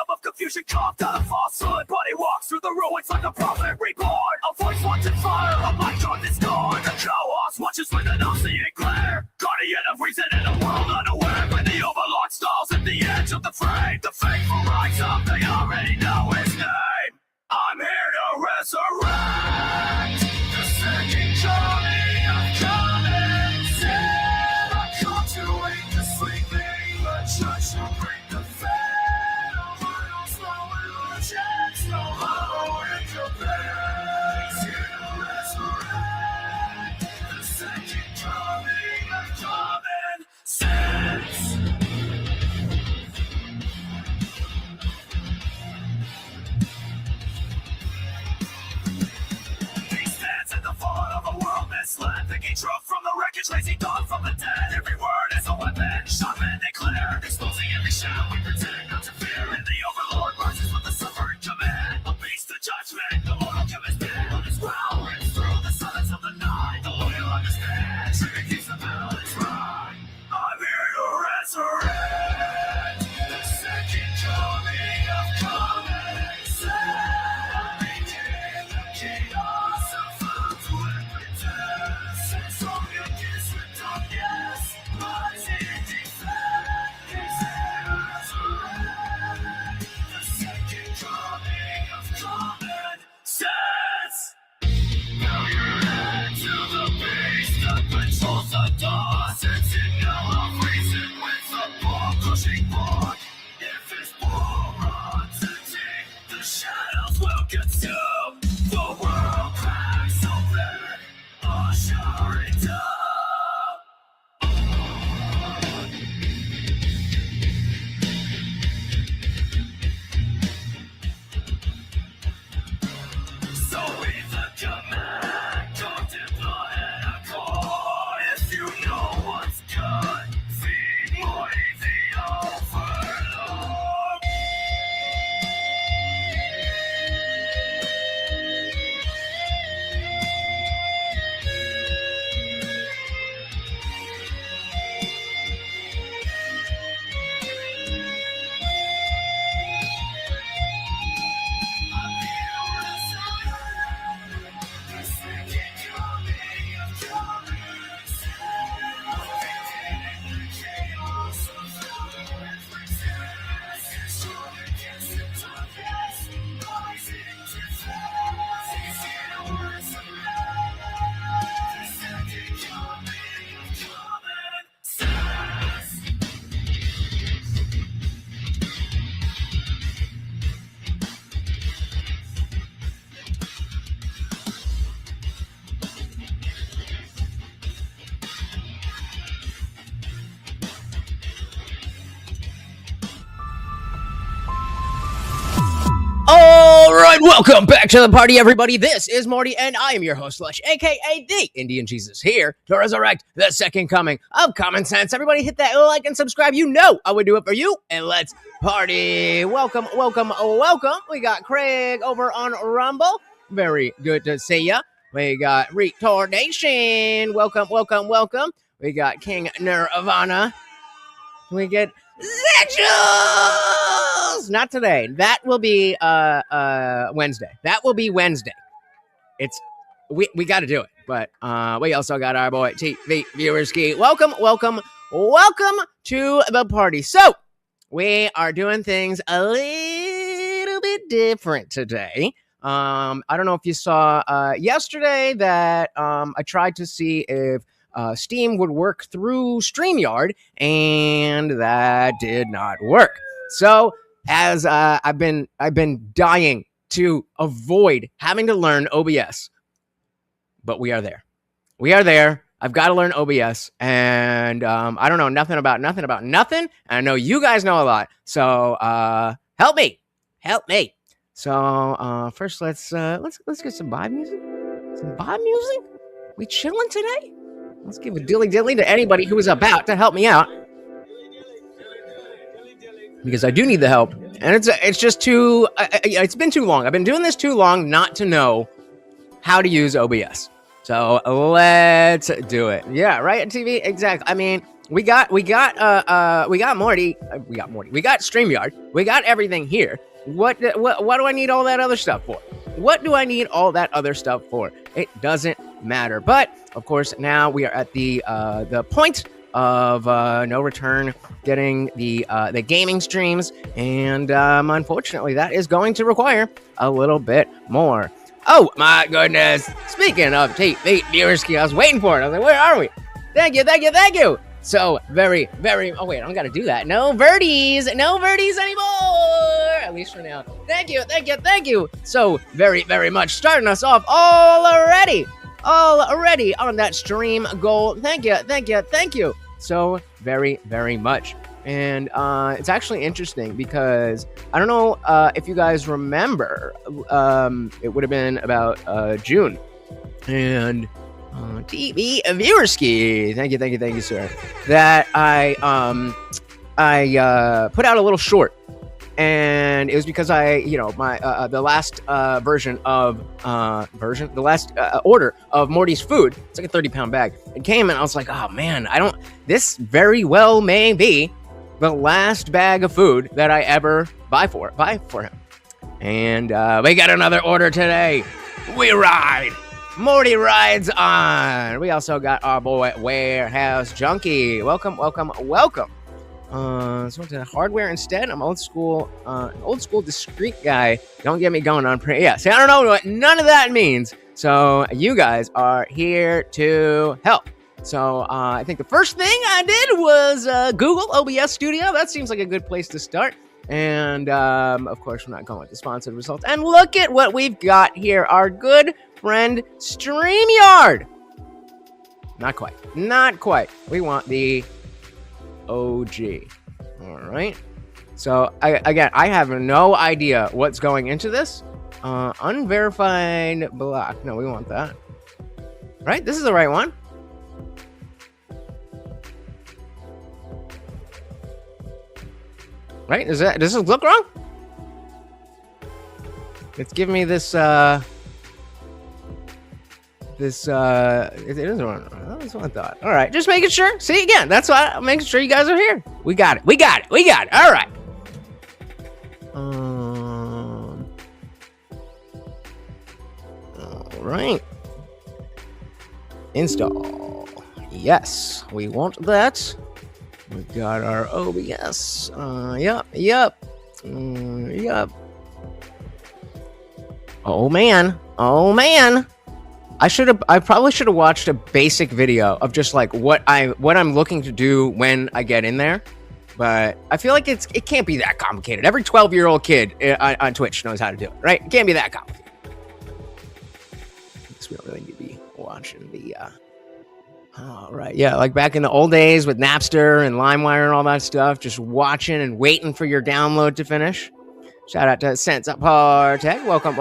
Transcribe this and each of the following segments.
kingdom of confusion carved out of falsehood. But he walks through the ruins like a prophet reborn. A voice once in fire, a mic on this gone. The chaos watches with an all-seeing glare. Guardian of reason in a world unaware. When the overlord stalls at the edge of the frame, the faithful rise up, they already know his name. I'm here to resurrect the second coming of coming sin. I come to wake the sleeping, the church will bring the fed. Immortals, no illusions, no hollow in your bed. He's here to resurrect the second coming of common sense. Misled, thinking truth from the wreckage, raising dawn from the dead. Every word is a weapon, sharpened and clear, exposing every shadow we pretend not to fear. And the overlord rises with the suffering command. A beast of judgment, the mortal chemist dead. On his growl rings through the silence of the night. The loyal understand, Trigger keeps the battle is right. I'm here to resurrect the second coming of common sense. I'm making the chaos of food to pushing forward. If it's boomer tempting, the shadows will consume. The world cracks open, usher it down. So with the command, come deploy a core. If you know what's good, feed more the overlord. All right, welcome back to the party, everybody. This is Morty, and I am your host, Lush, aka TheIndianJesus, here to resurrect the second coming of common sense. Everybody hit that like and subscribe. You know I would do it for you, and let's party. Welcome, welcome, welcome. We got Craig over on Rumble. Very good to see ya. We got Retardation. Welcome, welcome, welcome. We got King Nirvana. We get Zechus! Not today. That will be Wednesday. That will be Wednesday. We got to do it. But we also got our boy TV Viewerski. Welcome, welcome, welcome to the party. So we are doing things a little bit different today. I don't know if you saw yesterday that I tried to see if Steam would work through Streamyard, and that did not work. So, as I've been dying to avoid having to learn OBS, but we are there. We are there. I've got to learn OBS, and I don't know nothing about nothing. I know you guys know a lot, so help me. So first, let's get some vibe music. Some vibe music. We chilling today? Let's give a dilly-dilly to anybody who is about to help me out, because I do need the help, and it's just too. It's been too long. I've been doing this too long not to know how to use OBS. So let's do it. Yeah, right. TV, exactly. I mean, we got Morty. We got Streamyard. We got everything here. What do I need all that other stuff for? What do I need all that other stuff for? It doesn't matter. But of course, now we are at the point of no return, getting the gaming streams, and unfortunately, that is going to require a little bit more. Oh my goodness! Speaking of TV viewers, I was waiting for it. I was like, where are we? Thank you. So very. Oh wait, I don't got to do that. No verties anymore. At least for now. Thank you. So very much starting us off already on that stream goal. Thank you. So very much. And it's actually interesting because I don't know if you guys remember, it would have been about June, and TV viewerski, thank you, sir, that I put out a little short, and it was because my the last the last order of Morty's food, it's like a 30-pound bag, it came, and I was like, oh man, this very well may be the last bag of food that I ever buy for him. And we got another order today. We ride. Morty rides on. We also got our boy Warehouse Junkie. Welcome. So to hardware instead. I'm old school discreet guy. Don't get me going on print. Yeah, see, I don't know what none of that means. So you guys are here to help. So I think the first thing I did was Google OBS Studio. That seems like a good place to start. And of course, we're not going with the sponsored results. And look at what we've got here. Our good friend Streamyard. Not quite. We want the OG. All right. So I have no idea what's going into this. Unverified block. No, we want that. Right? This is the right one. Right? Does this look wrong? It's giving me this it is wrong. That's what I thought. All right, just making sure. See, again, that's why I'm making sure you guys are here. We got it. All right. All right. Install. Yes, we want that. We got our OBS. Yep. Oh man. I probably should have watched a basic video of just like what I'm looking to do when I get in there. But I feel like it can't be that complicated. Every 12-year-old kid on Twitch knows how to do it, right? It can't be that complicated. I guess we don't really need to be watching the all right, yeah, like back in the old days with Napster and LimeWire and all that stuff, just watching and waiting for your download to finish. Shout out to Sense Up Partech. Welcome.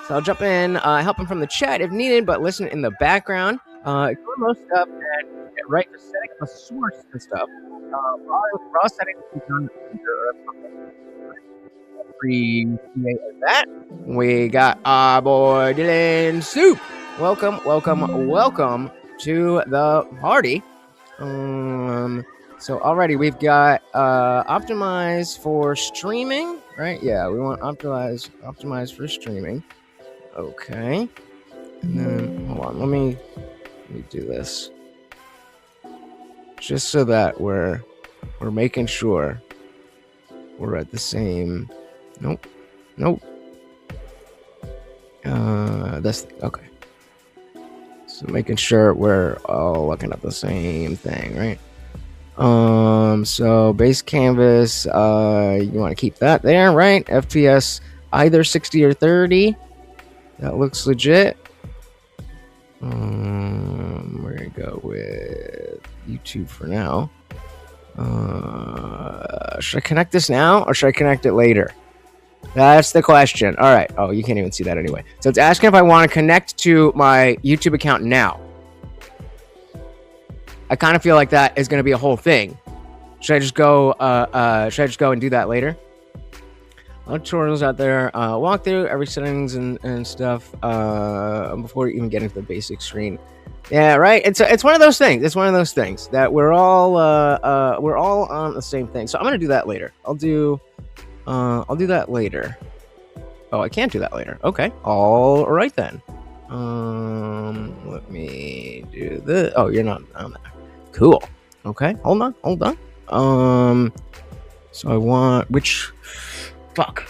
So I'll jump in, help him from the chat if needed, but listen in the background. Ignore most stuff and get right to setting up a source and stuff. Raw settings will be done later. Appreciate that. We got our boy Dylan Soup. Welcome to the party. So already we've got optimize for streaming, right? Yeah, we want optimize for streaming. Okay. And then hold on, let me do this. Just so that we're making sure we're at the same. Nope. This thing. Okay. So making sure we're all looking at the same thing, right? So base canvas, you want to keep that there, right? FPS either 60 or 30. That looks legit. We're gonna go with YouTube for now. Should I connect this now or should I connect it later? That's the question. All right. Oh, you can't even see that anyway. So it's asking if I want to connect to my YouTube account now. I kind of feel like that is going to be a whole thing. Should I just go and do that later? A lot of tutorials out there. Walk through every settings and stuff before you even get into the basic screen. Yeah, right. It's one of those things. It's one of those things that we're all on the same thing. So I'm gonna do that later. I'll do that later. Oh, I can't do that later. Okay. All right then. Let me do this. Oh, you're not on there. Cool. Okay. Hold on. So I want which. Fuck.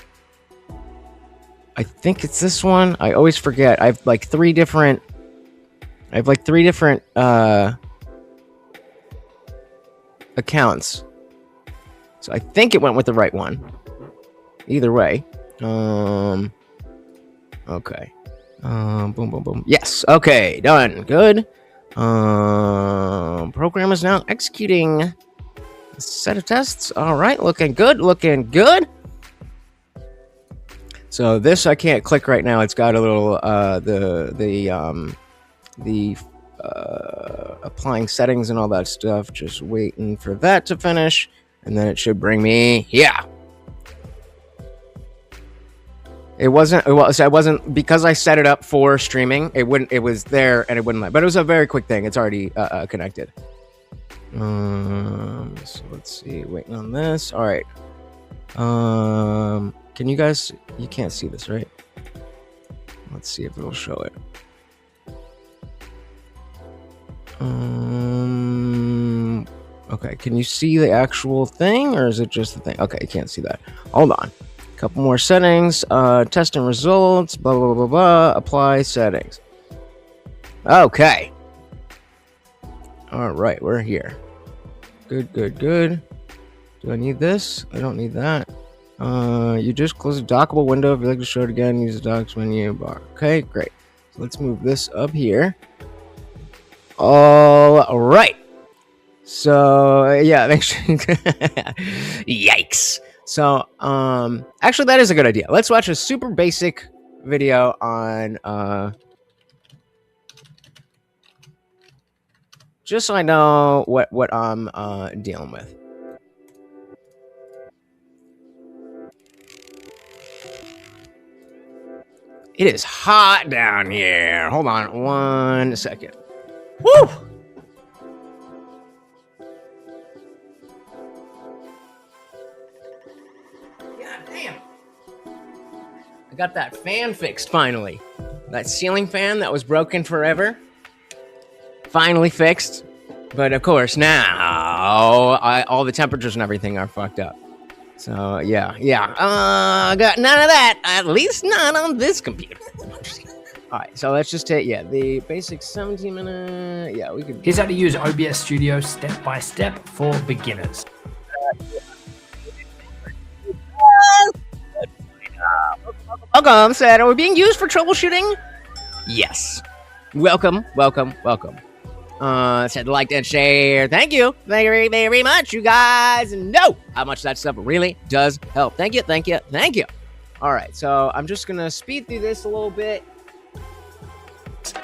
I think it's this one. I always forget. I have like three different accounts. So I think it went with the right one. Either way. Okay. Boom. Yes. Okay. Done. Good. Program is now executing a set of tests. All right. Looking good. So this I can't click right now. It's got a little the applying settings and all that stuff. Just waiting for that to finish, and then it should bring me here. It wasn't because I set it up for streaming. It was there and it wouldn't let. But it was a very quick thing. It's already connected. So let's see. Waiting on this. All right. Can you guys? You can't see this, right? Let's see if it'll show it. Okay. Can you see the actual thing, or is it just the thing? Okay, you can't see that. Hold on. Couple more settings. Test and results. Blah blah blah blah. Apply settings. Okay. All right, we're here. Good. Do I need this? I don't need that. You just close the dockable window. If you'd like to show it again, use the docs menu bar. Okay, great. So let's move this up here. All right. So yeah, make sure. Yikes. So actually, that is a good idea. Let's watch a super basic video on just so I know what I'm dealing with. It is hot down here. Hold on 1 second. Woo! God damn. I got that fan fixed finally. That ceiling fan that was broken forever. Finally fixed. But of course now all the temperatures and everything are fucked up. So yeah. I got none of that. At least not on this computer. All right, so let's just take the basic 17-minute. Yeah, we could. Here's how to use OBS Studio step by step for beginners. Welcome, said, are we being used for troubleshooting? Yes. Welcome. Said like and share. Thank you very, very much. You guys know how much that stuff really does help. Thank you. All right, so I'm just gonna speed through this a little bit.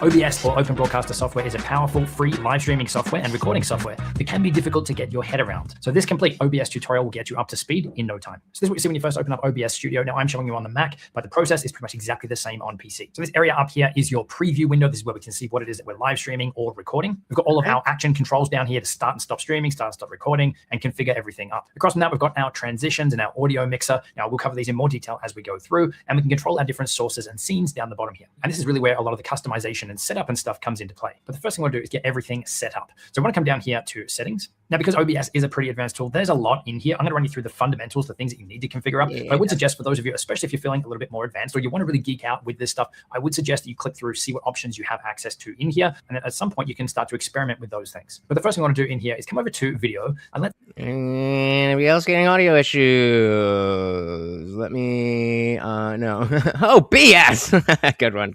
OBS, or Open Broadcaster Software, is a powerful, free live streaming software and recording software that can be difficult to get your head around. So this complete OBS tutorial will get you up to speed in no time. So this is what you see when you first open up OBS Studio. Now I'm showing you on the Mac, but the process is pretty much exactly the same on PC. So this area up here is your preview window. This is where we can see what it is that we're live streaming or recording. We've got all of our action controls down here to start and stop streaming, start and stop recording, and configure everything up. Across from that, we've got our transitions and our audio mixer. Now we'll cover these in more detail as we go through, and we can control our different sources and scenes down the bottom here. And this is really where a lot of the customization and setup and stuff comes into play. But the first thing I want to do is get everything set up. So I want to come down here to settings. Now, because OBS is a pretty advanced tool, there's a lot in here. I'm going to run you through the fundamentals, the things that you need to configure up. But I would suggest for those of you, especially if you're feeling a little bit more advanced or you want to really geek out with this stuff, I would suggest that you click through, see what options you have access to in here. And then at some point you can start to experiment with those things. But the first thing I want to do in here is come over to video and let anybody else getting audio issues? Let me no. Oh, BS. Good one.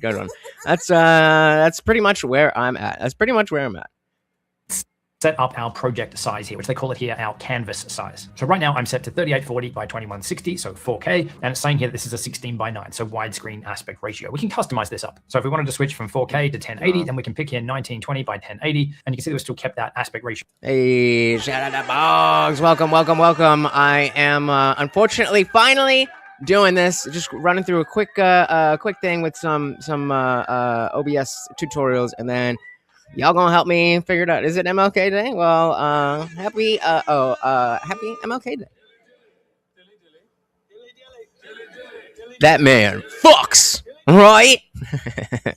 That's pretty much where I'm at. set up our project size here, which they call it here our canvas size. So right now I'm set to 3840 by 2160, so 4K, and it's saying here that this is a 16:9, so widescreen aspect ratio. We can customize this up. So if we wanted to switch from 4K to 1080, then we can pick here 1920 by 1080, and you can see that we still kept that aspect ratio. Hey, shout out to Boggs. Welcome. I am unfortunately finally doing this, just running through a quick thing with some OBS tutorials, and then y'all gonna help me figure it out. Is it MLK Day? Well, happy MLK Day. That man fucks, right?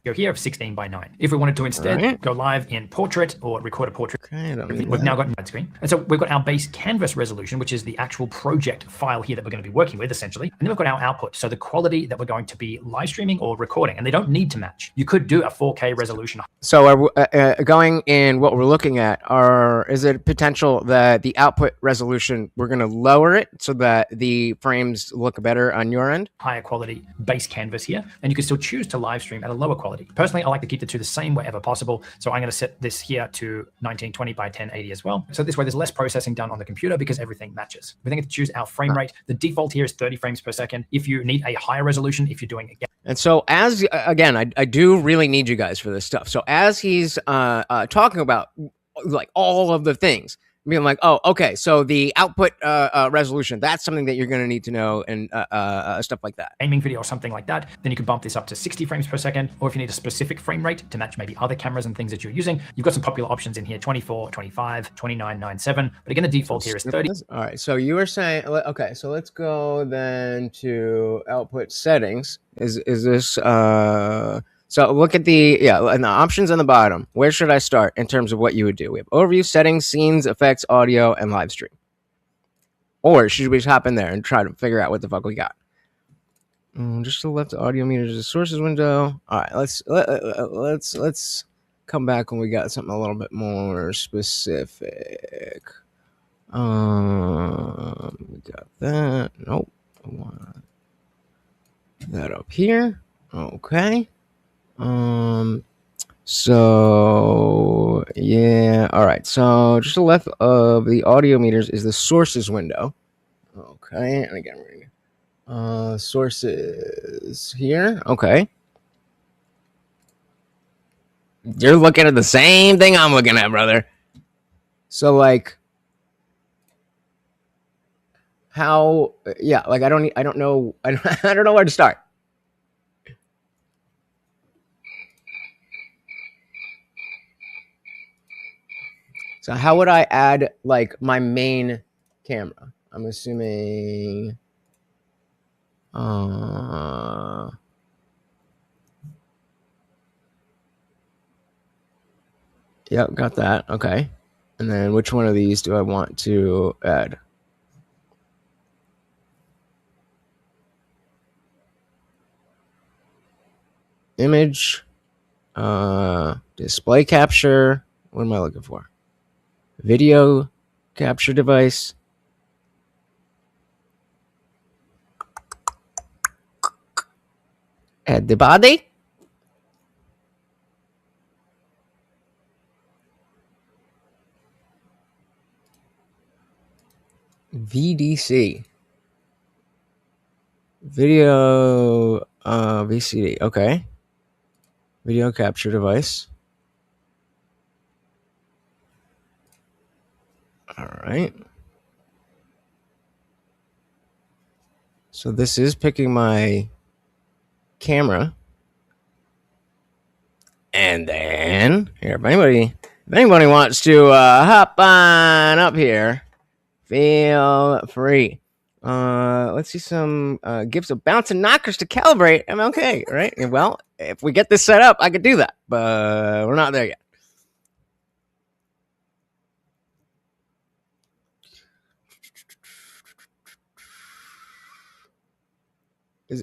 Go here of 16 by 9. If we wanted to instead go live in portrait or record a portrait, we've now got widescreen. And so we've got our base canvas resolution, which is the actual project file here that we're going to be working with, essentially. And then we've got our output, so the quality that we're going to be live streaming or recording, and they don't need to match. You could do a 4K resolution. So going in what we're looking at, is it potential that the output resolution, we're going to lower it so that the frames look better on your end? Higher quality base canvas here, and you can still choose to live stream at a lower quality. Personally, I like to keep the two the same wherever possible, so I'm going to set this here to 1920 by 1080 as well. So this way there's less processing done on the computer because everything matches. We then get to choose our frame rate. The default here is 30 frames per second. If you need a higher resolution, if you're doing it. And so as, again, I do really need you guys for this stuff. So as he's talking about like all of the things, being like, oh, okay, so the output resolution, that's something that you're going to need to know, and stuff like that. Gaming video or something like that, then you can bump this up to 60 frames per second, or if you need a specific frame rate to match maybe other cameras and things that you're using, you've got some popular options in here, 24, 25, 29, 97, but again, the default here is 30. All right, so you were saying, okay, so let's go then to output settings. Is this, so look at and the options on the bottom. Where should I start in terms of what you would do? We have overview, settings, scenes, effects, audio, and live stream. Or should we just hop in there and try to figure out what the fuck we got? Just to the left, the audio meters, the sources window. All right, let's come back when we got something a little bit more specific. We got that. Nope. I want that up here. Okay. So yeah, all right, so just to the left of the audio meters is the sources window. Okay, and again we're gonna sources here. Okay, you're looking at the same thing I'm looking at, brother. So like how, yeah, like I don't know I don't know where to start. So how would I add like my main camera? I'm assuming yep, got that. Okay. And then which one of these do I want to add? Image, display capture. What am I looking for? Video capture device. Add the body. VDC. Video VCD. Okay. Video capture device. All right. So this is picking my camera. And then here, if anybody wants to hop on up here, feel free. Let's see some gifts of bouncing knockers to calibrate MLK, right? Well, if we get this set up, I could do that, but we're not there yet.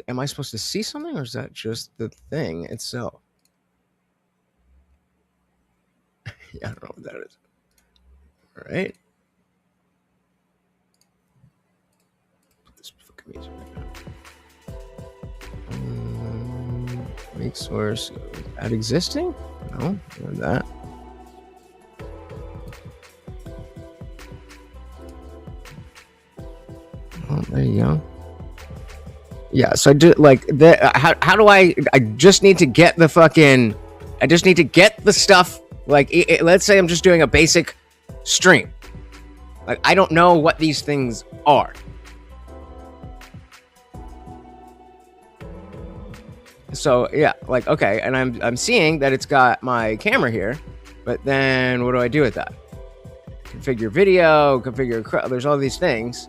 Am I supposed to see something, or is that just the thing itself? Yeah, I don't know what that is. All right. Put this fucking music right now. Make source. Add existing? No, not that. Oh, there you go. Yeah, so I do like that. How do I just need to get the fucking, I just need to get the stuff. Like, let's say I'm just doing a basic stream. Like, I don't know what these things are. So yeah, like, okay, and I'm seeing that it's got my camera here, but then what do I do with that? Configure video, configure, there's all these things.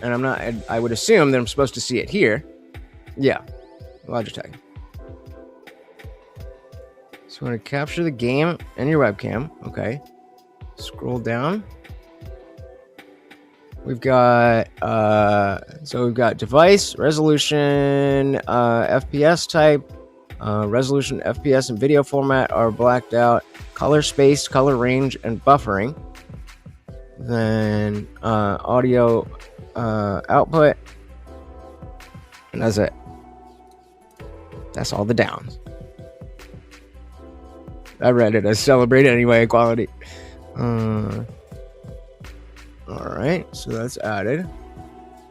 And I'm not, I would assume that I'm supposed to see it here. Yeah, Logitech. So you want to capture the game and your webcam. Okay. Scroll down. We've got, so we've got device, resolution, FPS type, resolution, FPS, and video format are blacked out. Color space, color range, and buffering. Then audio output. And that's it. That's all the downs. I read it as celebrate anyway equality. All right, so that's added.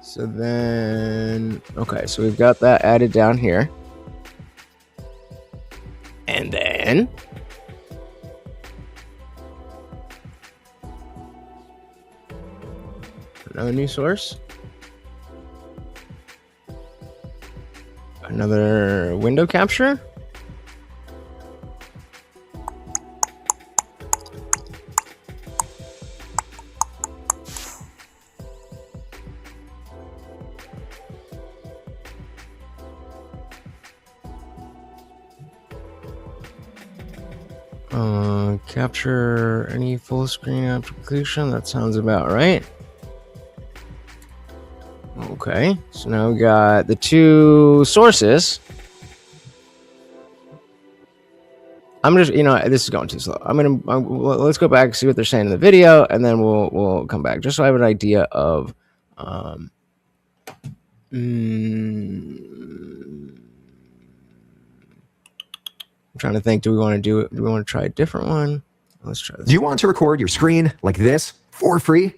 So then, okay, so we've got that added down here. And then another new source. Another window capture. Capture any full screen application. That sounds about right. Okay, so now we got the two sources. I'm just, this is going too slow. Let's go back and see what they're saying in the video, and then we'll come back just so I have an idea of. I'm trying to think. Do we want to try a different one? Let's try this. Do you want to record your screen like this for free?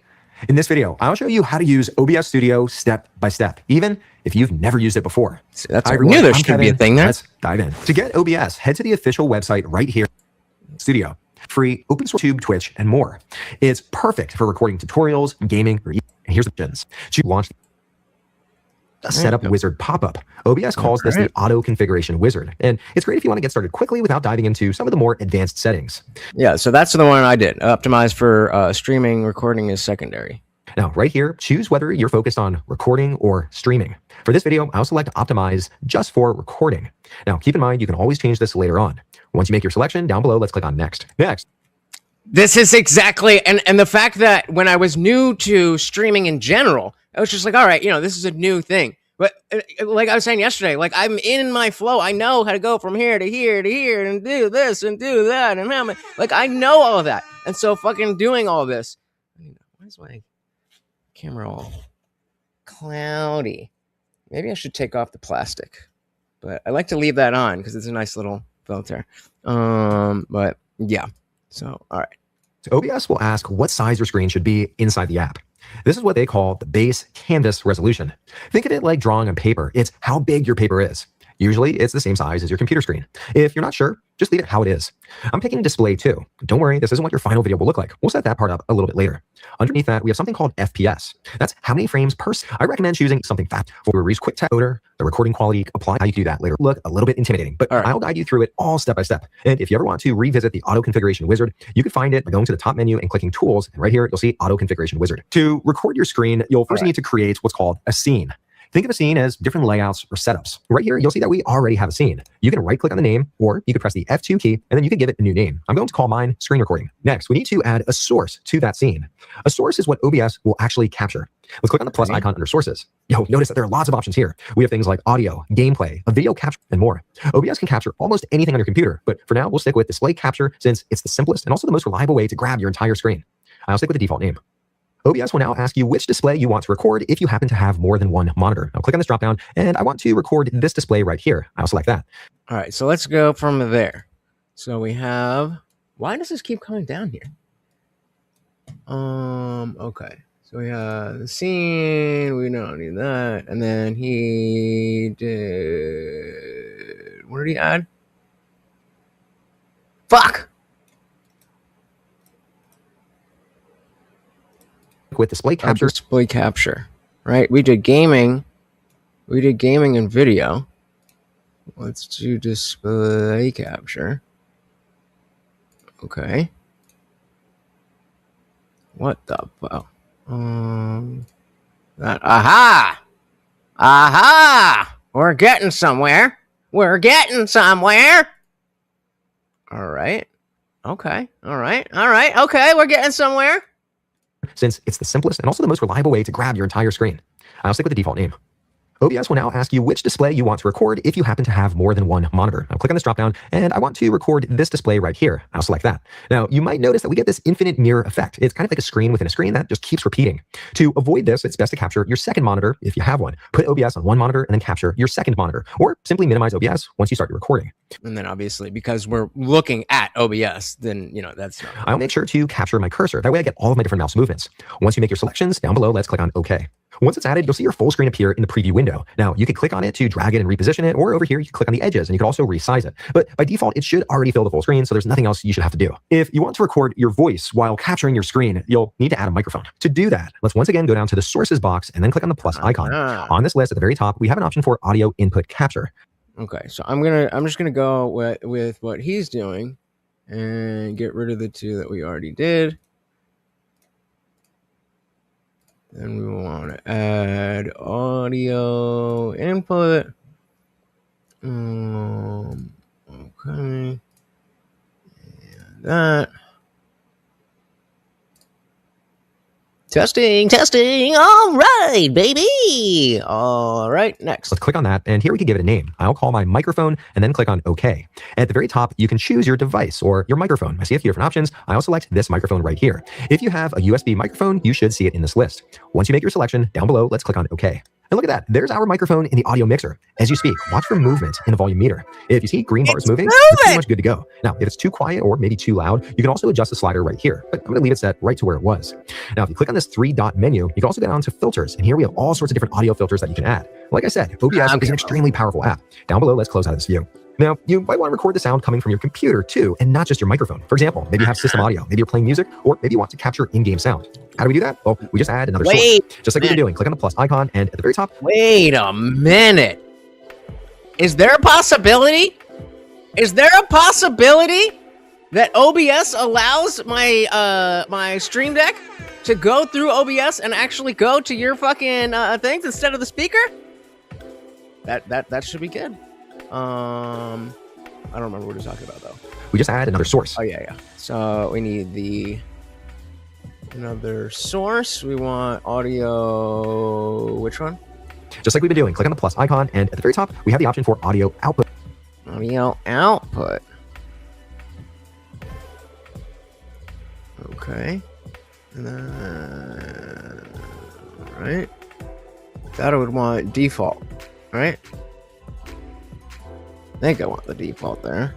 In this video, I'll show you how to use OBS Studio step by step, even if you've never used it before. See, I knew there should be a thing there. Let's dive in. To get OBS, head to the official website right here. Studio, free, open source, YouTube, Twitch, and more. It's perfect for recording tutorials, gaming, and here's the options. Choose launch a setup wizard pop-up. OBS calls this the auto configuration wizard, and it's great if you want to get started quickly without diving into some of the more advanced settings. Yeah, so that's the one I did. Optimized for streaming, recording is secondary. Now, right here, choose whether you're focused on recording or streaming. For this video, I'll select optimize just for recording. Now, keep in mind, you can always change this later on. Once you make your selection, down below, let's click on next. Next. This is exactly, and the fact that when I was new to streaming in general, I was just like, all right, this is a new thing. But like I was saying yesterday, like I'm in my flow. I know how to go from here to here to here and do this and do that. And I know all of that. And so fucking doing all this. Why is my camera all cloudy? Maybe I should take off the plastic. But I like to leave that on because it's a nice little filter. But yeah. So, all right. So OBS will ask what size your screen should be inside the app. This is what they call the base canvas resolution. Think of it like drawing on paper. It's how big your paper is. Usually, it's the same size as your computer screen. If you're not sure, just leave it how it is. I'm picking a display too. Don't worry, this isn't what your final video will look like. We'll set that part up a little bit later. Underneath that, we have something called FPS. That's how many frames per second. I recommend choosing something fast for a quick text loader, the recording quality, apply how you can do that later. Look a little bit intimidating, but I'll guide you through it all step by step. And if you ever want to revisit the auto configuration wizard, you can find it by going to the top menu and clicking tools. And right here, you'll see auto configuration wizard. To record your screen, you'll first need to create what's called a scene. Think of a scene as different layouts or setups. Right here, you'll see that we already have a scene. You can right click on the name, or you can press the F2 key, and then you can give it a new name. I'm going to call mine screen recording. Next, we need to add a source to that scene. A source is what OBS will actually capture. Let's click on the plus icon under sources. Notice that there are lots of options here. We have things like audio, gameplay, a video capture, and more. OBS can capture almost anything on your computer, but for now, we'll stick with display capture since it's the simplest and also the most reliable way to grab your entire screen. I'll stick with the default name. OBS will now ask you which display you want to record if you happen to have more than one monitor. I'll click on this dropdown, and I want to record this display right here. I'll select that. All right, so let's go from there. So we have, why does this keep coming down here? Okay. So we have the scene, we don't need that. And then he did, what did he add? Fuck! With display capture. Display capture, right? We did gaming and video. Let's do display capture. Okay. What the fuck? Aha! Aha! We're getting somewhere. We're getting somewhere. All right. Okay. All right. All right. Okay. We're getting somewhere. Since it's the simplest and also the most reliable way to grab your entire screen. I'll stick with the default name. OBS will now ask you which display you want to record if you happen to have more than one monitor. I'll click on this dropdown, and I want to record this display right here. I'll select that. Now, you might notice that we get this infinite mirror effect. It's kind of like a screen within a screen that just keeps repeating. To avoid this, it's best to capture your second monitor if you have one. Put OBS on one monitor and then capture your second monitor, or simply minimize OBS once you start your recording. And then obviously, because we're looking at OBS, then, that's not. I'll make sure to capture my cursor. That way I get all of my different mouse movements. Once you make your selections, down below, let's click on OK. Once it's added, you'll see your full screen appear in the preview window. Now, you could click on it to drag it and reposition it, or over here, you can click on the edges and you can also resize it. But by default, it should already fill the full screen, so there's nothing else you should have to do. If you want to record your voice while capturing your screen, you'll need to add a microphone. To do that, let's once again go down to the sources box and then click on the plus icon. On this list at the very top, we have an option for audio input capture. Okay, so I'm just gonna go with what he's doing and get rid of the two that we already did. Then we want to add audio input. Okay. And that. Testing. All right, baby. All right, next. Let's click on that, and here we can give it a name. I'll call my microphone, and then click on OK. At the very top, you can choose your device or your microphone. I see a few different options. I'll select this microphone right here. If you have a USB microphone, you should see it in this list. Once you make your selection, down below, let's click on OK. And look at that. There's our microphone in the audio mixer. As you speak, watch for movement in the volume meter. If you see green bars moving, it's pretty much good to go. Now, if it's too quiet or maybe too loud, you can also adjust the slider right here. But I'm going to leave it set right to where it was. Now, if you click on this three-dot menu, you can also go down to filters. And here we have all sorts of different audio filters that you can add. Like I said, OBS is an extremely powerful app. Down below, let's close out of this view. Now, you might want to record the sound coming from your computer too, and not just your microphone. For example, maybe you have system audio, maybe you're playing music, or maybe you want to capture in-game sound. How do we do that? Well, we just add another source. Just like we've been doing. Click on the plus icon, and at the very top. Wait a minute. Is there a possibility? That OBS allows my my Stream Deck to go through OBS and actually go to your fucking things instead of the speaker? That should be good. I don't remember what we're talking about though. We just add another source. Oh yeah. So we need another source. We want audio. Which one? Just like we've been doing. Click on the plus icon, and at the very top, we have the option for audio output. Audio output. Okay. And then, right. That I would want default, right? I think I want the default there.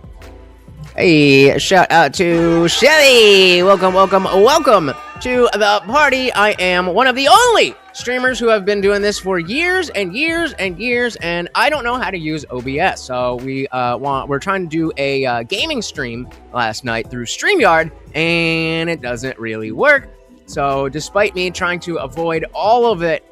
Hey, shout out to Shelly. Welcome to the party. I am one of the only streamers who have been doing this for years and years and years, and I don't know how to use OBS. So we're trying to do a gaming stream last night through Streamyard, and it doesn't really work. So despite me trying to avoid all of it,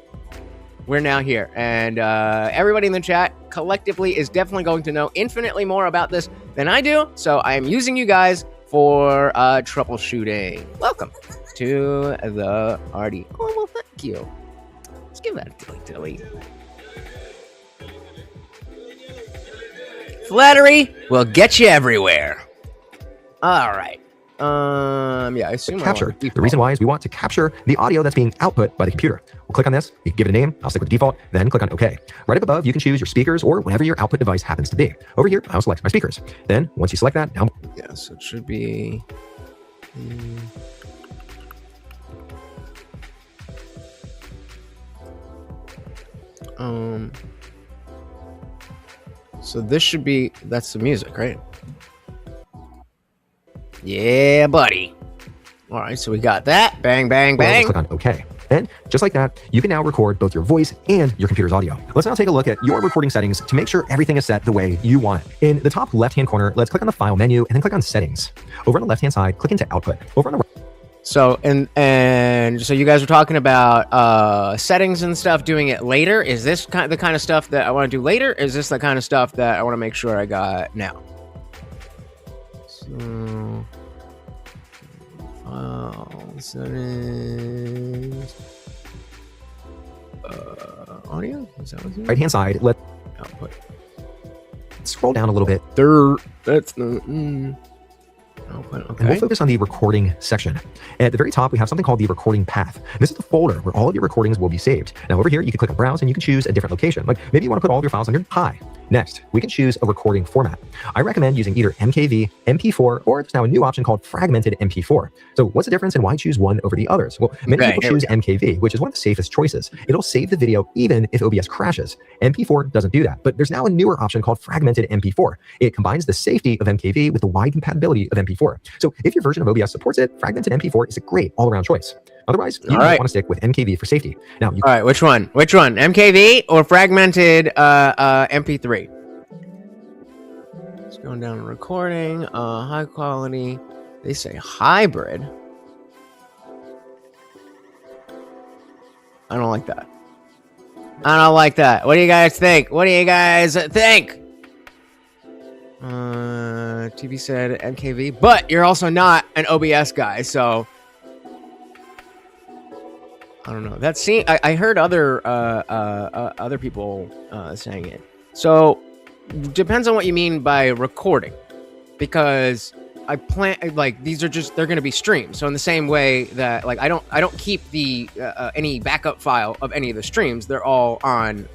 we're now here, and everybody in the chat collectively is definitely going to know infinitely more about this than I do, so I am using you guys for troubleshooting. Welcome to the party. Oh, well, thank you. Let's give that a dilly. Flattery will get you everywhere. All right. Yeah, I assume capture. The reason why is we want to capture the audio that's being output by the computer. We'll click on this, you can give it a name, I'll stick with the default, then click on OK. Right up above, you can choose your speakers or whatever your output device happens to be. Over here, I'll select my speakers. Then, once you select that, now... Yeah, so it should be... So this should be... That's the music, right? Yeah, buddy. All right, so we got that. Bang, bang, bang. Well, click on OK. And just like that, you can now record both your voice and your computer's audio. Let's now take a look at your recording settings to make sure everything is set the way you want it. In the top left-hand corner, let's click on the File menu and then click on Settings. Over on the left-hand side, click into Output. Over on the right, So and so you guys were talking about settings and stuff, doing it later. Is this the kind of stuff that I want to do later? Is this the kind of stuff that I want to make sure I got now? So file settings, audio. Is that what's Right hand side, let's output? scroll down a little bit. That's the output. And we'll focus on the recording section. At the very top, we have something called the recording path. This is the folder where all of your recordings will be saved. Now over here, you can click on browse and you can choose a different location. Like maybe you want to put all of your files on your Pi. Next, we can choose a recording format. I recommend using either MKV, MP4, or there's now a new option called fragmented MP4. So what's the difference and why choose one over the others? Well, many people choose MKV, which is one of the safest choices. It'll save the video even if OBS crashes. MP4 doesn't do that, but there's now a newer option called fragmented MP4. It combines the safety of MKV with the wide compatibility of MP4. So if your version of OBS supports it, fragmented MP4 is a great all-around choice. Otherwise, you might want to stick with MKV for safety. Now, all right, which one? MKV or fragmented MP3? It's going down to recording, high quality. They say hybrid. I don't like that. What do you guys think? TV said MKV, but you're also not an OBS guy, so I don't know. That scene, I heard other people saying it. So depends on what you mean by recording, because I plan like these are just they're going to be streams. So in the same way that like I don't keep the any backup file of any of the streams. They're all on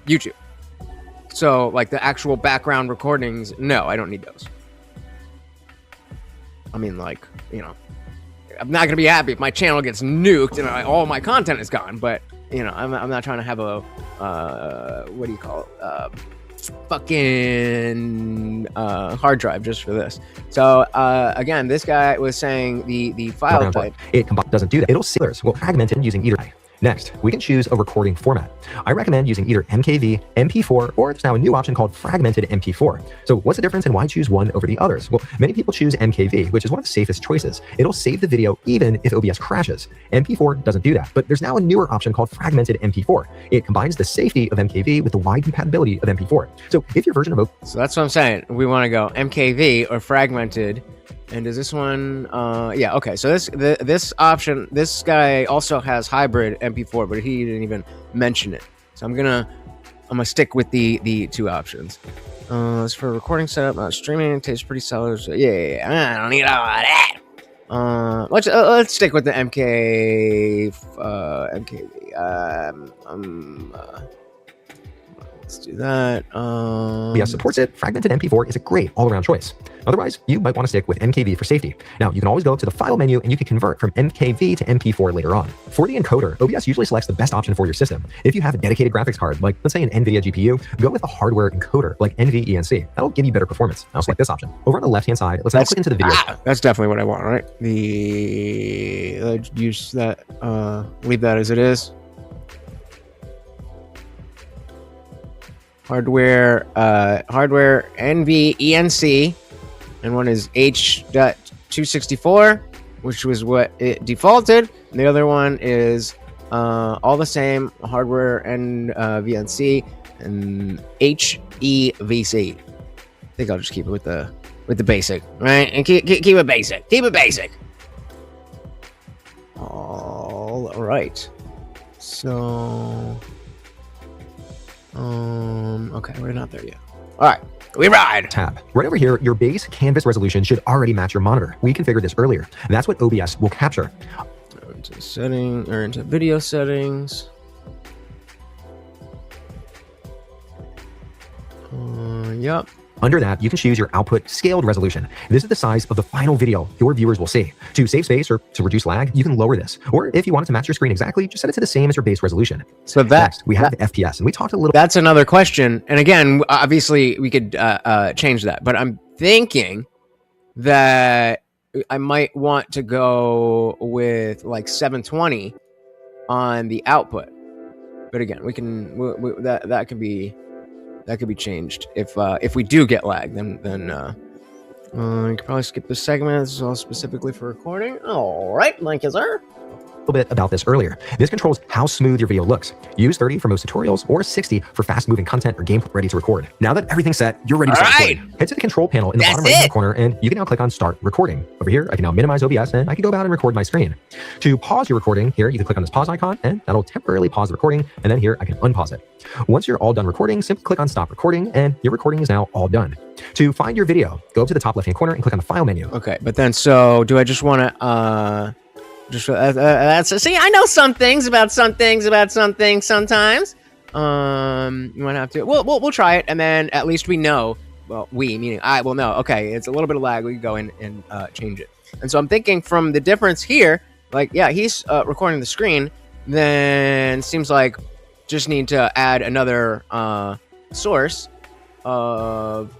YouTube. So like the actual background recordings, no, I don't need those. I mean, like, you know, I'm not gonna be happy if my channel gets nuked and all my content is gone. But you know, I'm not trying to have a what do you call it? Fucking hard drive just for this. So again, this guy was saying the file type. It doesn't do that. It'll see others. We'll fragment it using either. Next, we can choose a recording format. I recommend using either MKV, MP4, or there's now a new option called fragmented MP4. So what's the difference and why choose one over the others? Well, many people choose MKV, which is one of the safest choices. It'll save the video even if OBS crashes. MP4 doesn't do that, but there's now a newer option called fragmented MP4. It combines the safety of MKV with the wide compatibility of MP4. So if your version of So that's what I'm saying. We want to go MKV or fragmented. And is this one? Yeah, okay. So this option, this guy also has hybrid MP4, but he didn't even mention it. So I'm gonna stick with the two options. As for recording setup, not streaming, it tastes pretty solid. So yeah, I don't need all of that. Let's stick with the MKV. Let's do that. OBS supports it. Fragmented MP4 is a great all-around choice. Otherwise, you might want to stick with MKV for safety. Now, you can always go to the file menu and you can convert from MKV to MP4 later on. For the encoder, OBS usually selects the best option for your system. If you have a dedicated graphics card, like let's say an NVIDIA GPU, go with a hardware encoder like NVENC. That'll give you better performance. I'll select this option. Over on the left-hand side, let's now click into the video. That's definitely what I want, right? Use that, leave that as it is. Hardware NVENC, and one is H.264, which was what it defaulted. And the other one is all the same, hardware and VNC and HEVC. I think I'll just keep it with the basic, right? And keep it basic. Keep it basic. All right. So. Okay, we're not there yet. All right, we ride. Tab. Right over here, your base canvas resolution should already match your monitor. We configured this earlier. That's what OBS will capture. Into setting or into video settings. Yep. Under that, you can choose your output scaled resolution. This is the size of the final video your viewers will see. To save space or to reduce lag, you can lower this. Or if you want it to match your screen exactly, just set it to the same as your base resolution. So next, we have the FPS, and we talked a little. That's another question. And again, obviously, we could change that. But I'm thinking that I might want to go with like 720 on the output. But again, we can that could be changed if we do get lag. Then You can probably skip this segment. This is all specifically for recording. All right, thank you, sir. Little bit about this earlier. This controls how smooth your video looks. Use 30 for most tutorials or 60 for fast-moving content or game ready to record. Now that everything's set, you're ready to start recording. Head to the control panel in the bottom right-hand corner, and you can now click on Start Recording. Over here, I can now minimize OBS, and I can go about and record my screen. To pause your recording, here you can click on this pause icon, and that'll temporarily pause the recording, and then here I can unpause it. Once you're all done recording, simply click on Stop Recording, and your recording is now all done. To find your video, go up to the top left-hand corner and click on the File menu. Okay, but then so do I just want to see, I know some things about something sometimes. You might have to. We'll try it, and then at least we know. Well, we meaning I will know. Okay, it's a little bit of lag. We can go in and change it. And so I'm thinking from the difference here, like yeah, he's recording the screen. Then seems like just need to add another source of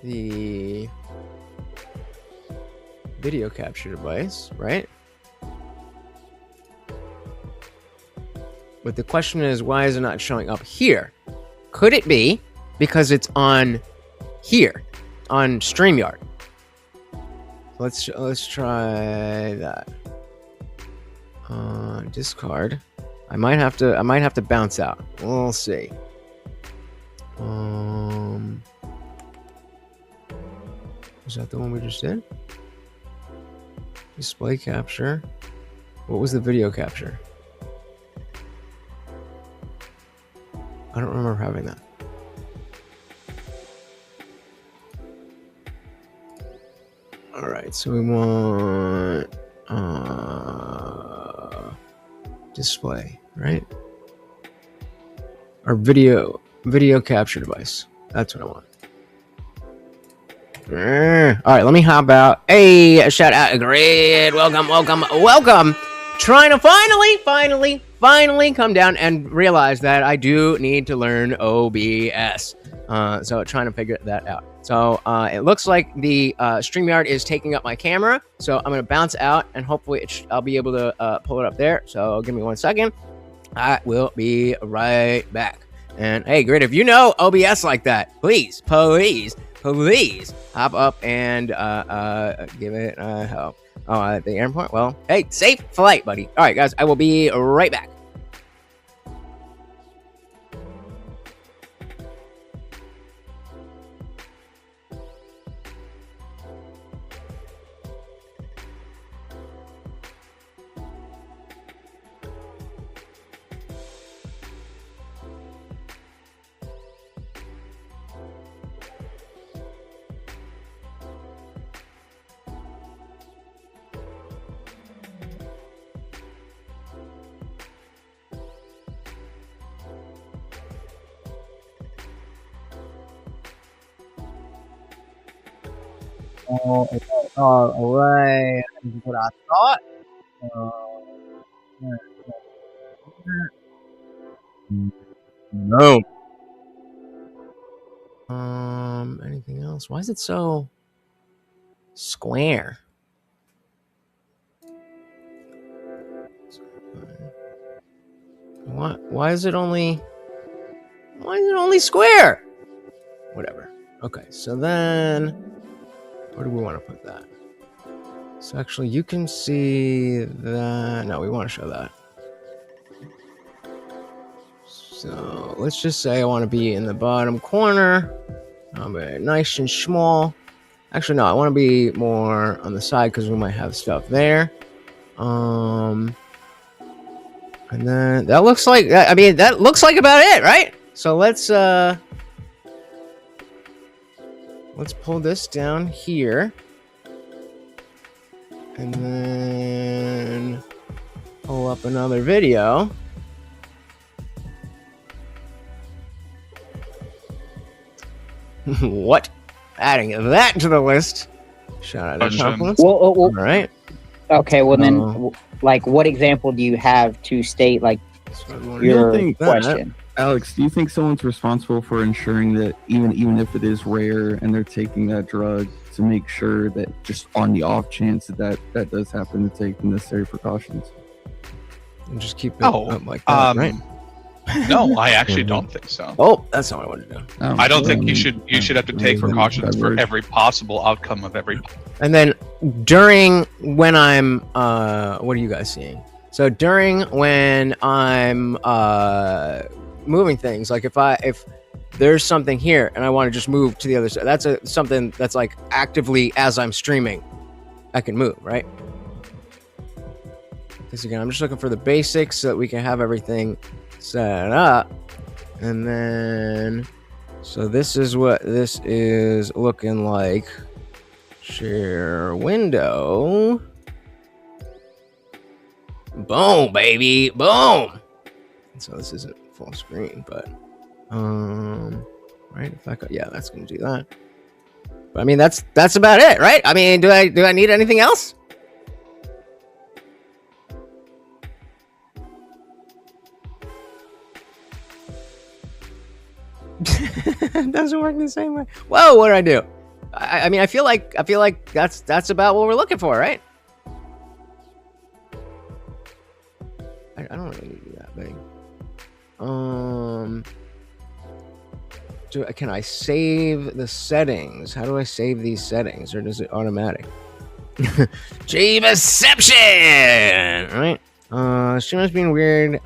the video capture device, right? But the question is, why is it not showing up here? Could it be because it's on here, on Streamyard? Let's try that. Discard. I might have to bounce out. We'll see. Is that the one we just did? Display capture. What was the video capture? I don't remember having that. All right, so we want display, right? Our video capture device. That's what I want. All right, let me hop out. Hey, a shout out, Grid. Welcome. Trying to finally come down and realize that I do need to learn OBS. So trying to figure that out. So it looks like the StreamYard is taking up my camera. So I'm going to bounce out and hopefully I'll be able to pull it up there. So give me 1 second. I will be right back. And hey, Grid, if you know OBS like that, please hop up and give it a help. Oh, at the airport? Well, hey, safe flight, buddy. All right, guys, I will be right back. All right. That's what I thought. No. Anything else? Why is it so square? Why is it only square? Whatever. Okay, so then where do we want to put that? So actually you can see that. No, we want to show that. So let's just say I want to be in the bottom corner. Nice and small. Actually, no, I want to be more on the side because we might have stuff there. And then that looks like, I mean, that looks like about it, right? So let's pull this down here. And then pull up another video. What? Adding that to the list. Shout out to compliments. Well, all right. Okay, well then, like, what example do you have to state, like, your question? Alex, do you think someone's responsible for ensuring that even if it is rare and they're taking that drug, to make sure that just on the off chance that does happen, to take the necessary precautions? And just keep it up like that, right? No, I actually don't think so. Oh, that's not what I wanted to do. I don't think you should have to take precautions for every possible outcome of every. And then during when I'm what are you guys seeing? So during when I'm moving things, like if there's something here and I want to just move to the other side, that's something that's like actively as I'm streaming, I can move, right? Because again, I'm just looking for the basics so that we can have everything set up. And then, so this is what this is looking like. Share window. Boom, baby, boom. So this isn't full screen, but right? If I could, yeah, that's gonna do that. But I mean, that's about it, right? I mean, do I need anything else? It doesn't work the same way. Whoa, what did I do? I mean, I feel like that's about what we're looking for, right? I don't really need that big. Can I save the settings? How do I save these settings, or does it automatic? Jesusception, right? Streamers being weird.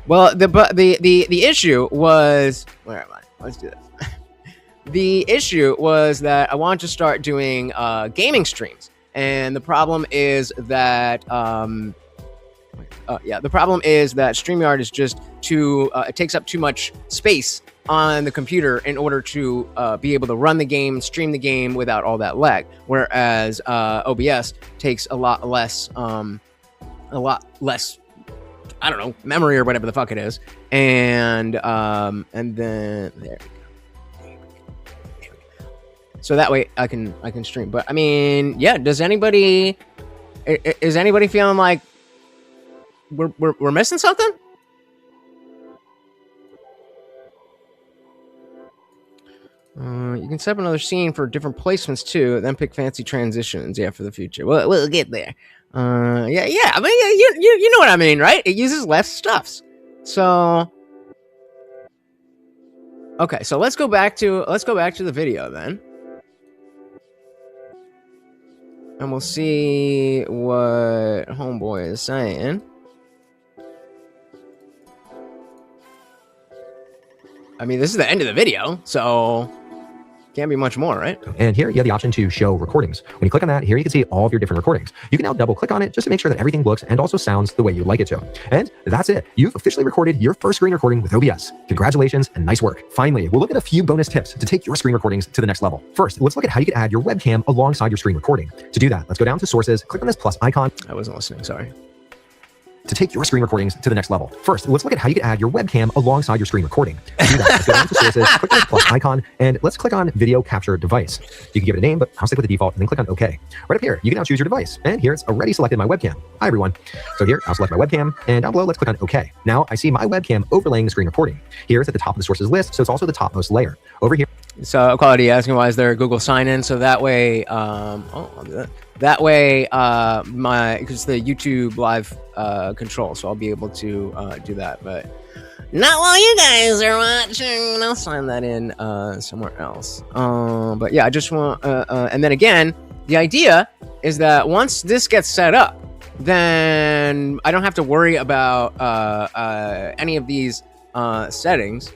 Well, the issue was, where am I? Let's do this. The issue was that I wanted to start doing gaming streams, and the problem is that the problem is that Streamyard is just too it takes up too much space on the computer in order to be able to run the game, stream the game without all that lag. Whereas OBS takes a lot less, I don't know, memory or whatever the fuck it is, and then there we go. So that way I can stream. But I mean, yeah. Is anybody feeling like we're missing something? You can set up another scene for different placements too, then pick fancy transitions. Yeah, for the future. We'll get there. Yeah. I mean, you know what I mean, right? It uses less stuffs. So okay, so let's go back to the video then. And we'll see what Homeboy is saying. I mean, this is the end of the video, so can't be much more, right? And here you have the option to show recordings. When you click on that, here you can see all of your different recordings. You can now double click on it just to make sure that everything looks and also sounds the way you'd like it to. And that's it. You've officially recorded your first screen recording with OBS. Congratulations and nice work. Finally, we'll look at a few bonus tips to take your screen recordings to the next level. First, let's look at how you can add your webcam alongside your screen recording. To do that, let's go down to sources, click on this plus icon. I wasn't listening, sorry. To take your screen recordings to the next level. First, let's look at how you can add your webcam alongside your screen recording. To do that, let's go down to sources, click on the plus icon, and let's click on video capture device. You can give it a name, but I'll stick with the default and then click on OK. Right up here, you can now choose your device. And here it's already selected my webcam. Hi everyone. So here, I'll select my webcam, and down below, let's click on OK. Now I see my webcam overlaying the screen recording. Here it's at the top of the sources list, so it's also the topmost layer. Over here. So quality asking why is there a Google sign-in? So that way, I'll do that. That way, because the YouTube live control, so I'll be able to do that. But not while you guys are watching. I'll sign that in somewhere else. But yeah, I just want, and then again, the idea is that once this gets set up, then I don't have to worry about any of these settings.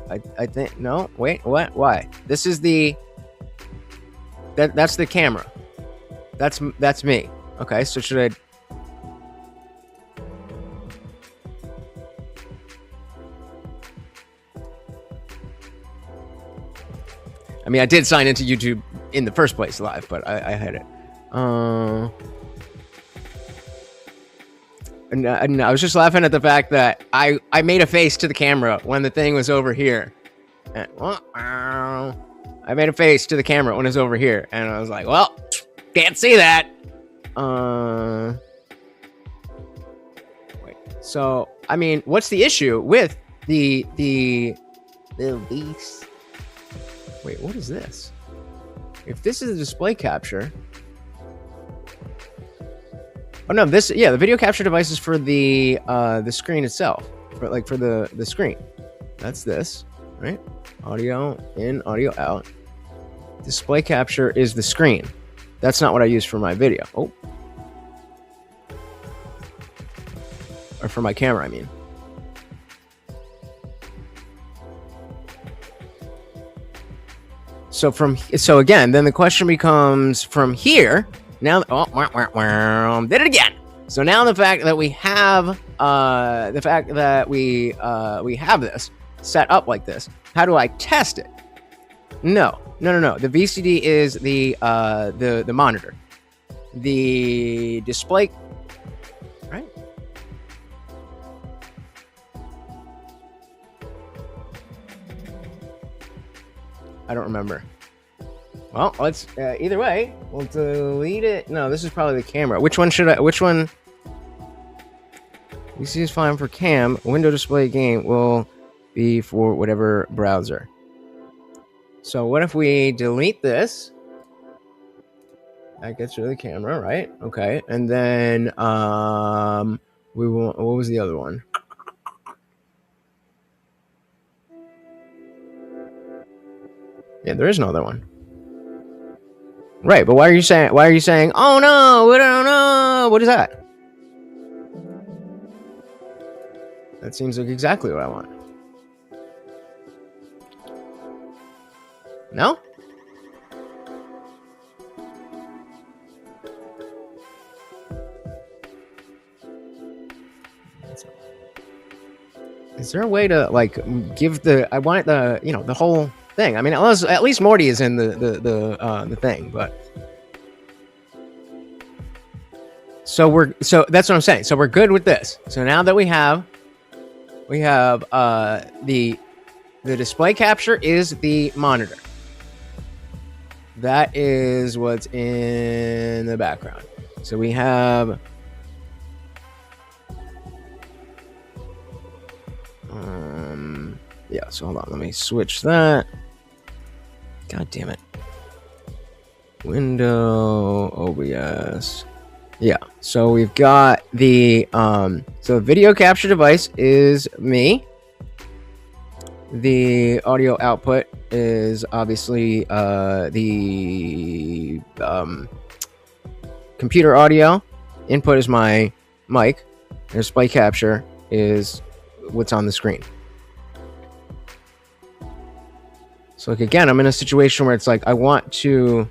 I think no. Wait, what? Why? This is that's the camera. That's me. Okay, so should I? I mean, I did sign into YouTube in the first place live, but I had it. And I was just laughing at the fact that I made a face to the camera when the thing was over here. And, I made a face to the camera when it was over here, and I was like, well, can't see that. Wait. So, I mean, what's the issue with the beast? Wait, what is this? If this is a display capture. Oh no, the video capture device is for the screen itself. for the screen. That's this, right? Audio in, audio out. Display capture is the screen. That's not what I use for my video. Oh. Or for my camera, I mean. So again, then the question becomes from here. Now, did it again. So now the fact that we have we have this set up like this, how do I test it? No. The VCD is the monitor. The display, right? I don't remember. Well, let's either way, we'll delete it. No, this is probably the camera. Which one? VCD is fine for cam. Window display game will be for whatever browser. So what if we delete this? That gets rid of the camera, right? Okay, and then we want. What was the other one? Yeah, there is no other one. Right, but why are you saying? Oh no, we don't know. What is that? That seems like exactly what I want. No? Is there a way to like give the? I want it the whole thing. I mean, at least Morty is in the thing, but so that's what I'm saying. So we're good with this. So now that we have the display capture is the monitor. That is what's in the background. So we have yeah, so hold on, let me switch that. God damn it. Window, OBS. Yeah, so we've got the so video capture device is me. The audio output is obviously the computer audio. Input is my mic. Display capture is what's on the screen. So like again, I'm in a situation where it's like I want to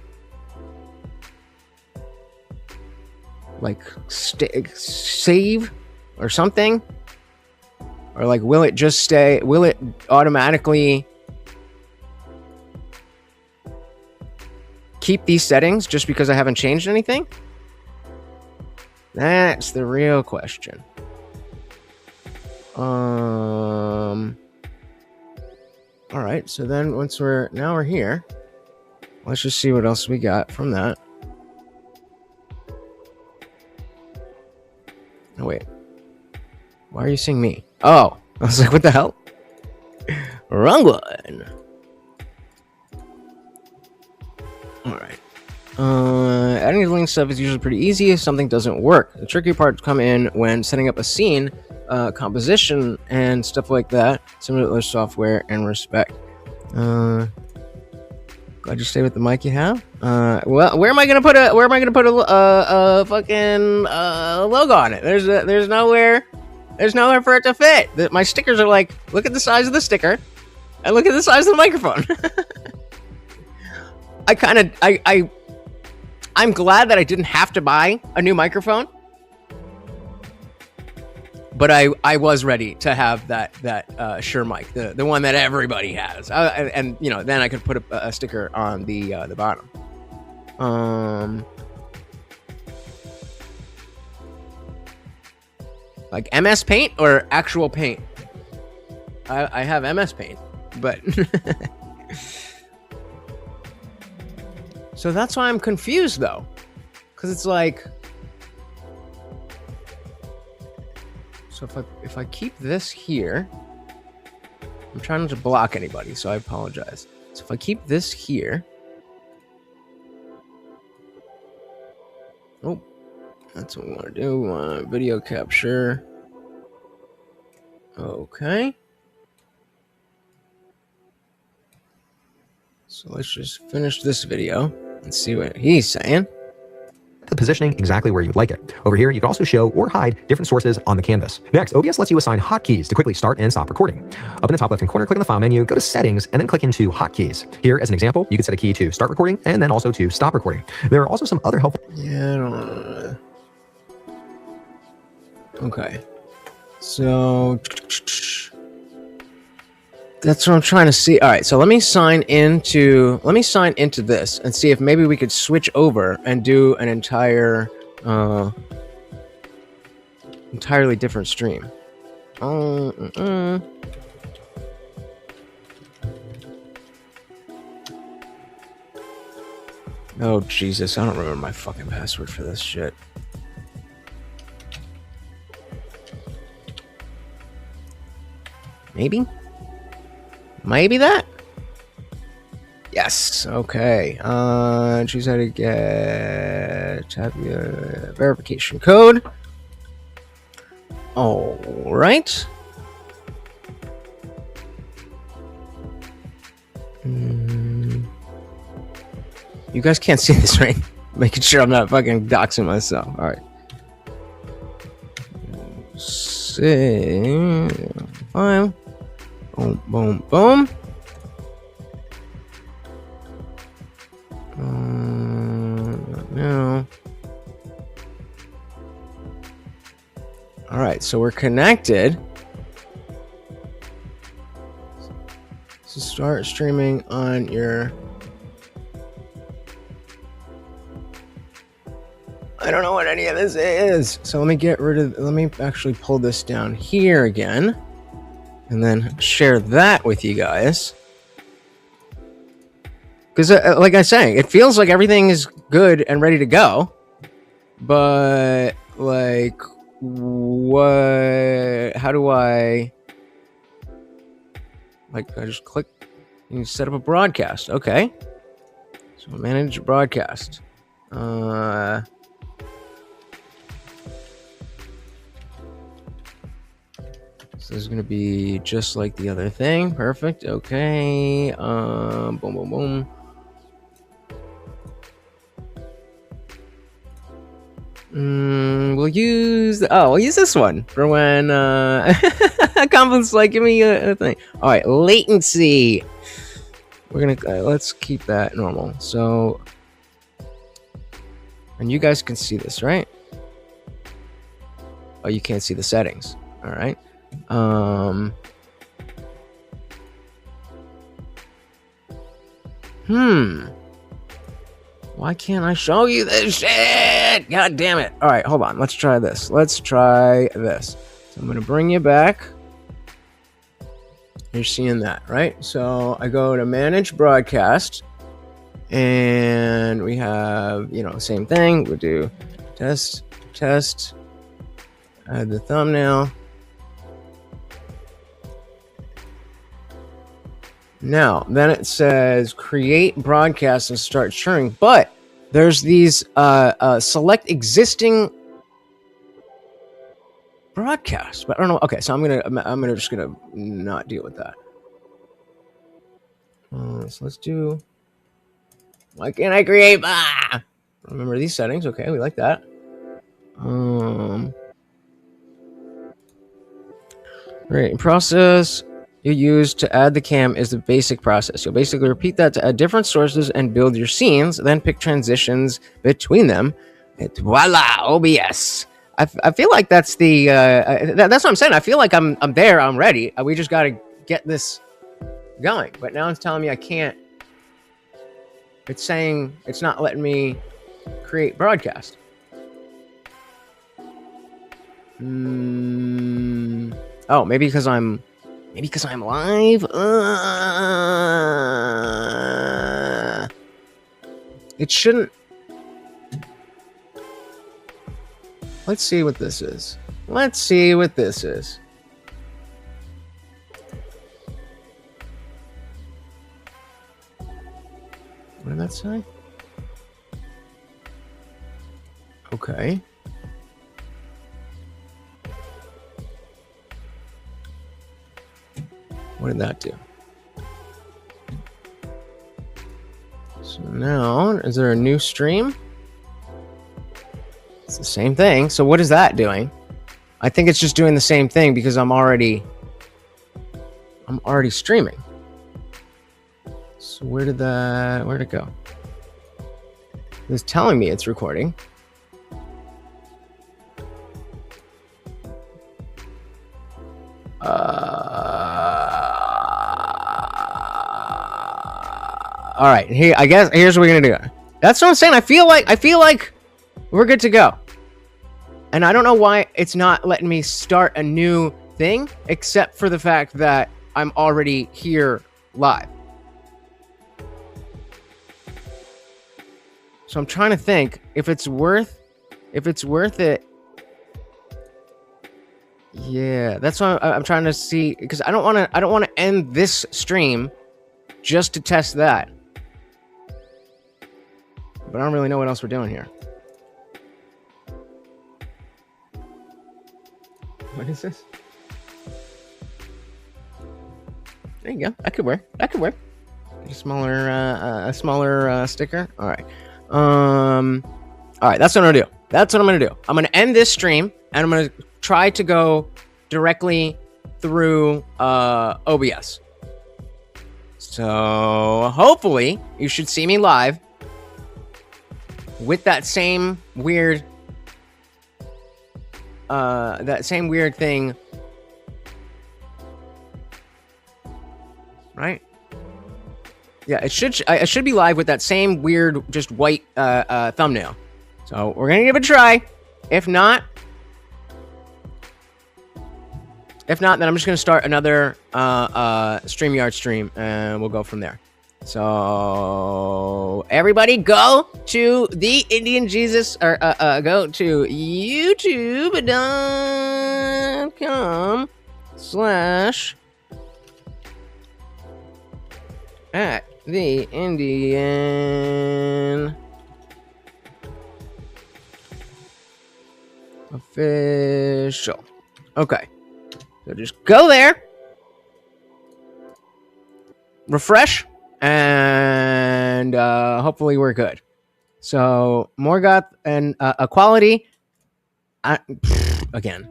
like save or something, or like will it automatically keep these settings just because I haven't changed anything? That's the real question. All right, so then once we're here, let's just see what else we got from that. Oh wait, why are you seeing me? Oh, I was like, what the hell? Wrong one. All right. Adding the link stuff is usually pretty easy if something doesn't work. The tricky parts come in when setting up a scene, composition, and stuff like that. Similar software and respect. Glad you stay with the mic you have. Well, where am I gonna put a fucking logo on it? There's nowhere for it to fit. My stickers are like, look at the size of the sticker, and look at the size of the microphone. I'm glad that I didn't have to buy a new microphone, but I was ready to have that Shure mic, the one that everybody has, and then I could put a sticker on the bottom. Like MS Paint or actual paint? I have MS Paint, but so that's why I'm confused though, because it's like, so if I keep this here, I'm trying not to block anybody, so I apologize. So if I keep this here, oh, that's what we want to do. We want video capture. Okay. So let's just finish this video and see what he's saying. The positioning exactly where you'd like it. Over here, you can also show or hide different sources on the canvas. Next, OBS lets you assign hotkeys to quickly start and stop recording. Up in the top left-hand corner, click on the File menu, go to Settings, and then click into Hotkeys. Here, as an example, you can set a key to start recording and then also to stop recording. There are also some other helpful... Yeah, I don't... Okay. So... That's what I'm trying to see. All right, so let me sign into this and see if maybe we could switch over and do an entirely different stream. Oh Jesus, I don't remember my fucking password for this shit. Maybe that? Yes, okay. Choose how to get verification code. All right. You guys can't see this, right? Making sure I'm not fucking doxing myself. All right. Fine. Boom, boom, boom. No. All right, so we're connected. So start streaming on your... I don't know what any of this is. So let me actually pull this down here again. And then share that with you guys. Because, like I was saying, it feels like everything is good and ready to go. But, like, what... How do I... Like, I just click... You set up a broadcast. Okay. So, manage broadcast. So this is going to be just like the other thing. Perfect. Okay. Boom, boom, boom. We'll use this one for when confidence like give me a thing. All right, latency. We're gonna let's keep that normal. So, and you guys can see this, right? Oh, you can't see the settings. All right. Why can't I show you this shit? God damn it. All right, hold on. Let's try this. So I'm going to bring you back. You're seeing that, right? So I go to manage broadcast and we have, same thing. We'll do test, add the thumbnail. Now, then it says create broadcast and start sharing, but there's these select existing broadcasts, but I don't know. Okay, so I'm just gonna not deal with that. So let's do. Why can't I create? Remember these settings? Okay, we like that. Right, process you use to add the cam is the basic process. You'll basically repeat that to add different sources and build your scenes, then pick transitions between them. And voila, OBS. I feel like that's the that's what I'm saying. I feel like I'm there. I'm ready. We just got to get this going. But now it's telling me I can't. It's saying it's not letting me create broadcast. Oh, maybe because I'm live. It shouldn't. Let's see what this is. What did that say? Okay. What did that do? So now, is there a new stream? It's the same thing. So what is that doing? I think it's just doing the same thing because I'm already streaming. So where'd it go? It's telling me it's recording. All right, here. I guess here's what we're gonna do. That's what I'm saying. I feel like we're good to go. And I don't know why it's not letting me start a new thing, except for the fact that I'm already here live. So I'm trying to think if it's worth it. Yeah, that's what I'm trying to see, because I don't want to end this stream just to test that. But I don't really know what else we're doing here. What is this? There you go. That could work. A smaller sticker. All right. All right. That's what I'm gonna do. I'm gonna end this stream, and I'm gonna try to go directly through OBS. So hopefully you should see me live with that same weird thing, right? Yeah, I should be live with that same weird, just white thumbnail. So we're gonna give it a try. If not, then I'm just gonna start another Streamyard stream, and we'll go from there. So everybody, go to TheIndianJesus, or go to youtube.com/ @TheIndian Official. Okay, so just go there, refresh, and hopefully we're good. So Morgoth and equality. Again,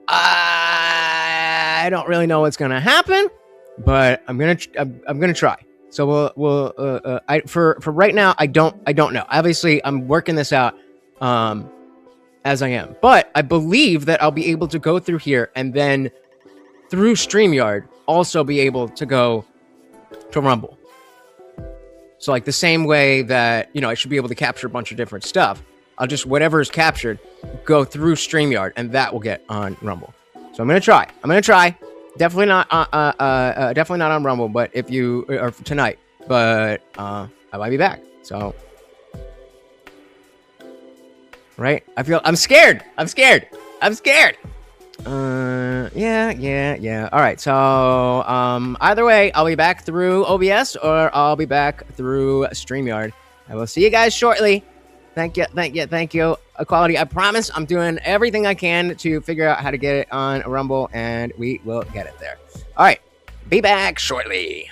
I don't really know what's gonna happen, but I'm gonna try. So we'll for right now, I don't know. Obviously, I'm working this out as I am, but I believe that I'll be able to go through here and then through StreamYard also be able to go to Rumble. So like the same way that, I should be able to capture a bunch of different stuff. I'll just, whatever is captured, go through StreamYard, and that will get on Rumble. So I'm gonna try. Definitely not on Rumble, but if you or tonight, but I might be back. So right, I'm scared. Yeah. All right. So, either way, I'll be back through OBS or I'll be back through StreamYard. I will see you guys shortly. Thank you. Equality. I promise I'm doing everything I can to figure out how to get it on Rumble, and we will get it there. All right. Be back shortly.